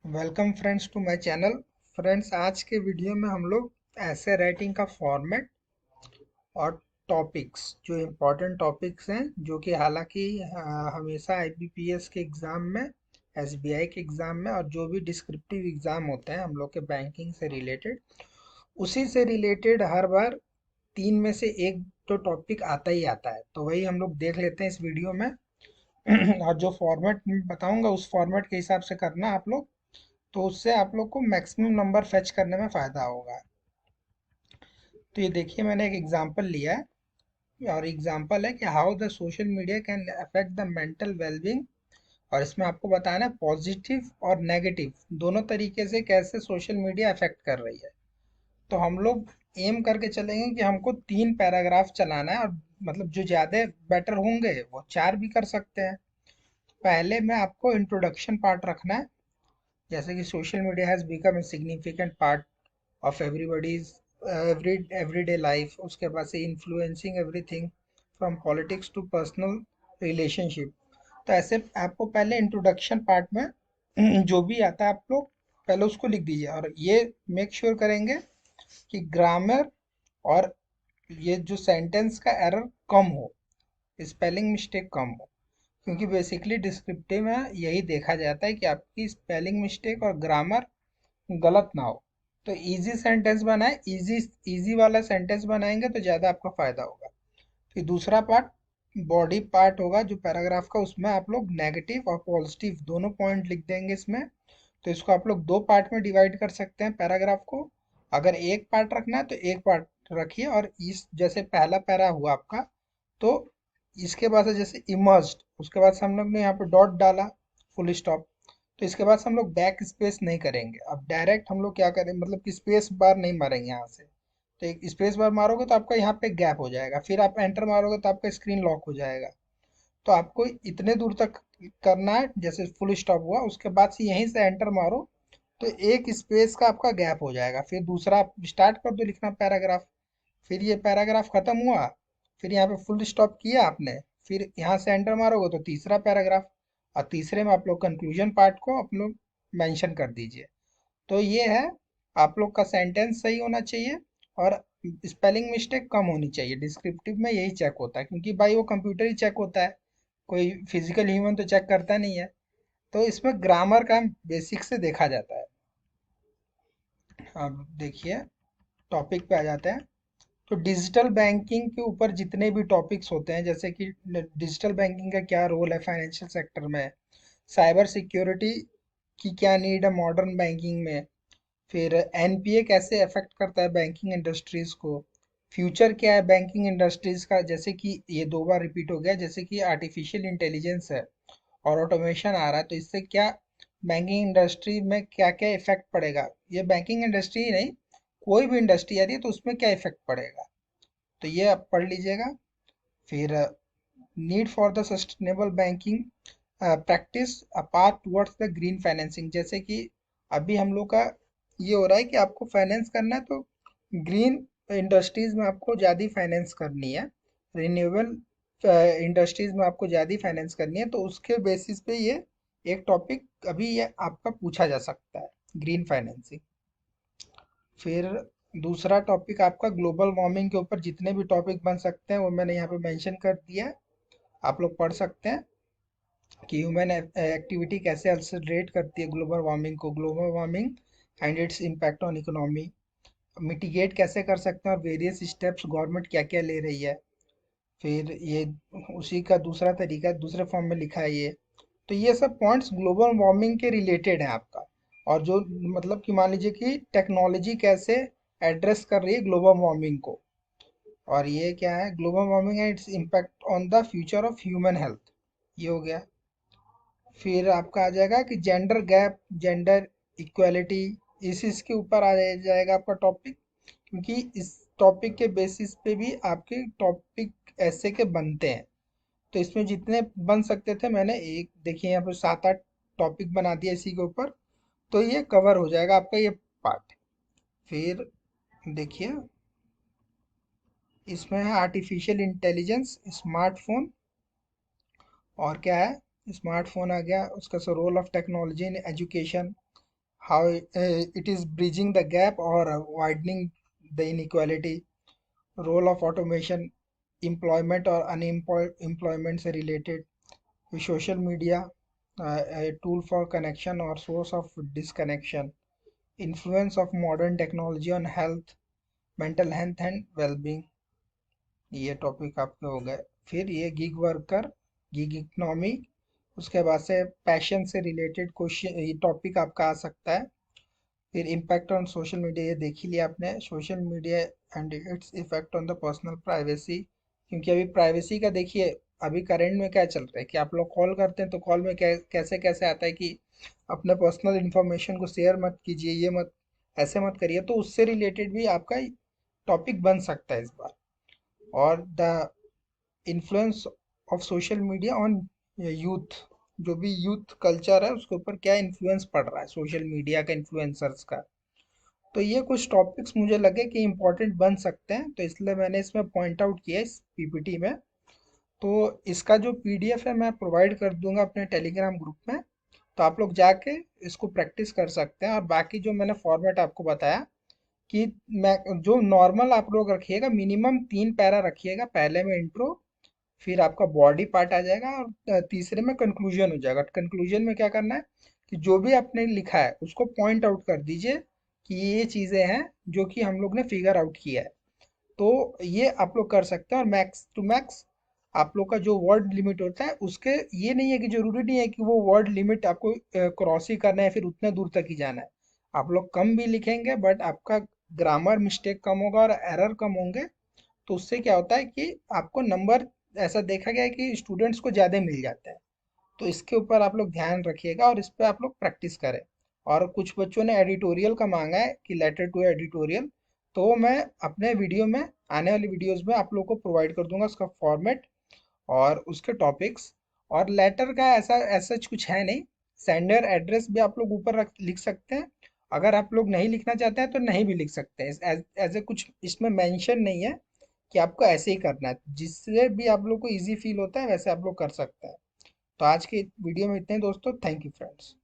Welcome friends to my channel. Friends, आज के video में हम लोग ऐसे राइटिंग का फॉर्मेट और टॉपिक्स, जो इम्पोर्टेंट टॉपिक्स हैं, जो कि हालांकि हमेशा आईबीपीएस के एग्ज़ाम में, एसबीआई के एग्ज़ाम में और जो भी डिस्क्रिप्टिव एग्ज़ाम होते हैं हम लोग के बैंकिंग से रिलेटेड, उसी से रिलेटेड हर बार तीन में से एक तो टॉपिक आता ही आता है। तो वही हम लोग देख लेते हैं इस वीडियो में। और जो फॉर्मेट मैं बताऊंगा उस फॉर्मेट के हिसाब से करना आप लोग, तो उससे आप लोग को मैक्सिमम नंबर फेच करने में फ़ायदा होगा। तो ये देखिए, मैंने एक एग्जांपल लिया है और एग्जांपल है कि how the social media can affect the mental wellbeing. और इसमें आपको बताना है पॉजिटिव और नेगेटिव दोनों तरीके से कैसे सोशल मीडिया अफेक्ट कर रही है। तो हम लोग एम करके चलेंगे कि हमको 3 पैराग्राफ चलाना है, और मतलब जो ज़्यादा बेटर होंगे वो 4 भी कर सकते हैं। पहले में आपको इंट्रोडक्शन पार्ट रखना है, जैसे कि social media has become a significant part of everybody's everyday life. उसके बाद से influencing everything from politics to personal relationship. तो ऐसे आपको पहले इंट्रोडक्शन पार्ट में जो भी आता है आप लोग पहले उसको लिख दीजिए, और ये मेक श्योर करेंगे कि ग्रामर और ये जो सेंटेंस का एरर कम हो, स्पेलिंग मिस्टेक कम हो। क्योंकि बेसिकली डिस्क्रिप्टिव में यही देखा जाता है कि आपकी स्पेलिंग मिस्टेक और ग्रामर गलत ना हो। तो इजी सेंटेंस बनाए, इजी इजी वाला सेंटेंस बनाएंगे तो ज़्यादा आपका फायदा होगा। फिर दूसरा पार्ट बॉडी पार्ट होगा जो पैराग्राफ का, उसमें आप लोग नेगेटिव और पॉजिटिव दोनों पॉइंट लिख देंगे इसमें। तो इसको आप लोग दो पार्ट में डिवाइड कर सकते हैं पैराग्राफ को। अगर एक पार्ट रखना है तो एक पार्ट रखिए, और इस जैसे पहला पैरा हुआ आपका, तो इसके बाद से जैसे इमर्ज्ड, उसके बाद से हम लोग ने यहाँ पे डॉट डाला, फुल स्टॉप। तो इसके बाद से हम लोग बैक स्पेस नहीं करेंगे, अब डायरेक्ट हम लोग क्या करें, मतलब कि स्पेस बार नहीं मारेंगे यहाँ से। तो एक स्पेस बार मारोगे तो आपका यहाँ पे गैप हो जाएगा, फिर आप एंटर मारोगे तो आपका स्क्रीन लॉक हो जाएगा। तो आपको इतने दूर तक करना है, जैसे फुल स्टॉप हुआ उसके बाद से यहीं से एंटर मारो, तो एक स्पेस का आपका गैप हो जाएगा। फिर दूसरा आप स्टार्ट कर दो लिखना पैराग्राफ। फिर ये पैराग्राफ खत्म हुआ, फिर यहाँ पे फुल स्टॉप किया आपने, फिर यहाँ से एंटर मारोगे तो तीसरा पैराग्राफ, और तीसरे में आप लोग कंक्लूजन पार्ट को आप लोग मेंशन कर दीजिए। तो ये है, आप लोग का सेंटेंस सही होना चाहिए और स्पेलिंग मिस्टेक कम होनी चाहिए। डिस्क्रिप्टिव में यही चेक होता है, क्योंकि भाई वो कंप्यूटर ही चेक होता है, कोई फिजिकल ह्यूमन तो चेक करता नहीं है। तो इसमें ग्रामर का बेसिक से देखा जाता है। अब देखिए, टॉपिक पे आ जाते हैं। तो डिजिटल बैंकिंग के ऊपर जितने भी टॉपिक्स होते हैं, जैसे कि डिजिटल बैंकिंग का क्या रोल है फाइनेंशियल सेक्टर में, साइबर सिक्योरिटी की क्या नीड है मॉडर्न बैंकिंग में, फिर एनपीए कैसे अफेक्ट करता है बैंकिंग इंडस्ट्रीज को, फ्यूचर क्या है बैंकिंग इंडस्ट्रीज का, जैसे कि ये दो बार रिपीट हो गया, जैसे कि आर्टिफिशियल इंटेलिजेंस है और ऑटोमेशन आ रहा है, तो इससे क्या बैंकिंग इंडस्ट्री में क्या क्या इफेक्ट पड़ेगा। ये बैंकिंग इंडस्ट्री ही नहीं, कोई भी इंडस्ट्री आ रही है तो उसमें क्या इफेक्ट पड़ेगा, तो ये आप पढ़ लीजिएगा। फिर need for the sustainable banking practice a path towards the green financing. जैसे कि अभी हम लोग का ये हो रहा है कि आपको फाइनेंस करना है तो ग्रीन इंडस्ट्रीज में आपको ज़्यादा फाइनेंस करनी है, रिन्यूएबल इंडस्ट्रीज में आपको ज़्यादा फाइनेंस करनी है। तो उसके बेसिस पे ये एक टॉपिक अभी ये आपका पूछा जा सकता है, ग्रीन फाइनेंसिंग। फिर दूसरा टॉपिक आपका ग्लोबल वार्मिंग के ऊपर जितने भी टॉपिक बन सकते हैं वो मैंने यहाँ पे मेंशन कर दिया है, आप लोग पढ़ सकते हैं कि ह्यूमन एक्टिविटी कैसे एक्सेलरेट करती है ग्लोबल वार्मिंग को, global warming and its impact on economy, mitigate कैसे कर सकते हैं और वेरियस स्टेप्स गवर्नमेंट क्या क्या ले रही है। फिर ये उसी का दूसरा तरीका दूसरे फॉर्म में लिखा है ये। तो ये सब पॉइंट्स ग्लोबल वार्मिंग के रिलेटेड है आपका, और जो मतलब कि मान लीजिए कि टेक्नोलॉजी कैसे एड्रेस कर रही है ग्लोबल वार्मिंग को। और ये क्या है, global warming and its impact on the future of human health, ये हो गया। फिर आपका आ जाएगा कि जेंडर गैप, जेंडर इक्वालिटी, इस इसके ऊपर आ जाएगा आपका टॉपिक, क्योंकि इस टॉपिक के बेसिस पे भी आपके टॉपिक ऐसे के बनते हैं। तो इसमें जितने बन सकते थे मैंने एक देखिए यहाँ पर 7-8 टॉपिक बना दिया इसी के ऊपर, तो ये कवर हो जाएगा आपका ये पार्ट। फिर देखिए, इसमें है आर्टिफिशियल इंटेलिजेंस, स्मार्टफोन, और क्या है, स्मार्टफोन आ गया, उसका role of technology in education, how it is bridging the gap or widening the inequality, role of automation, employment or unemployment से related, social media, a tool for connection or source of disconnection, influence of modern technology on health, mental health and well-being, ये topic आपके हो गए। फिर ये gig worker, gig economy, उसके बाद से पैशन से रिलेटेड क्वेश्चन, ये टॉपिक आपका आ सकता है। फिर इम्पैक्ट ऑन सोशल मीडिया, ये देख ही लिया आपने, social media and its effect on the personal privacy, क्योंकि अभी प्राइवेसी का देखिए, अभी करंट में क्या चल रहा है कि आप लोग कॉल करते हैं तो कॉल में कैसे कैसे आता है कि अपने पर्सनल इंफॉर्मेशन को शेयर मत कीजिए, ये मत, ऐसे मत करिए, तो उससे रिलेटेड भी आपका टॉपिक बन सकता है इस बार। और the influence of social media on youth, जो भी यूथ कल्चर है उसके ऊपर क्या इन्फ्लुएंस पड़ रहा है सोशल मीडिया का, इन्फ्लुएंसर्स का। तो ये कुछ टॉपिक्स मुझे लगे कि इम्पोर्टेंट बन सकते हैं, तो इसलिए मैंने इसमें पॉइंट आउट किया इस पीपीटी में। तो इसका जो पीडीएफ है मैं प्रोवाइड कर दूंगा अपने टेलीग्राम ग्रुप में, तो आप लोग जाके इसको प्रैक्टिस कर सकते हैं। और बाकी जो मैंने फॉर्मेट आपको बताया कि मैं जो नॉर्मल आप लोग रखिएगा, मिनिमम 3 पैरा रखिएगा, पहले में इंट्रो, फिर आपका बॉडी पार्ट आ जाएगा और तीसरे में कंक्लूजन हो जाएगा। कंक्लूजन में क्या करना है कि जो भी आपने लिखा है उसको पॉइंट आउट कर दीजिए कि ये चीज़ें हैं जो कि हम लोग ने फिगर आउट किया है। तो ये आप लोग कर सकते हैं। और मैक्स टू मैक्स आप लोग का जो वर्ड लिमिट होता है उसके, ये नहीं है कि जरूरी नहीं है कि वो वर्ड लिमिट आपको क्रॉस ही करना है, फिर उतने दूर तक ही जाना है। आप लोग कम भी लिखेंगे बट आपका ग्रामर मिस्टेक कम होगा और एरर कम होंगे, तो उससे क्या होता है कि आपको नंबर, ऐसा देखा गया है कि स्टूडेंट्स को ज़्यादा मिल जाता है। तो इसके ऊपर आप लोग ध्यान रखिएगा और इस पे आप लोग प्रैक्टिस करें। और कुछ बच्चों ने एडिटोरियल का मांगा है कि लेटर टू एडिटोरियल, तो वो मैं अपने वीडियो में, आने वाली वीडियोस में आप लोग को प्रोवाइड कर दूंगा उसका फॉर्मेट और उसके टॉपिक्स। और लेटर का ऐसा ऐसा कुछ है नहीं, सेंडर एड्रेस भी आप लोग ऊपर लिख सकते हैं। अगर आप लोग नहीं लिखना चाहते हैं तो नहीं भी लिख सकते हैं, ऐसे कुछ इसमें मेंशन नहीं है कि आपको ऐसे ही करना है, जिससे भी आप लोग को इजी फील होता है वैसे आप लोग कर सकते हैं। तो आज के वीडियो में इतने ही दोस्तों, थैंक यू फ्रेंड्स।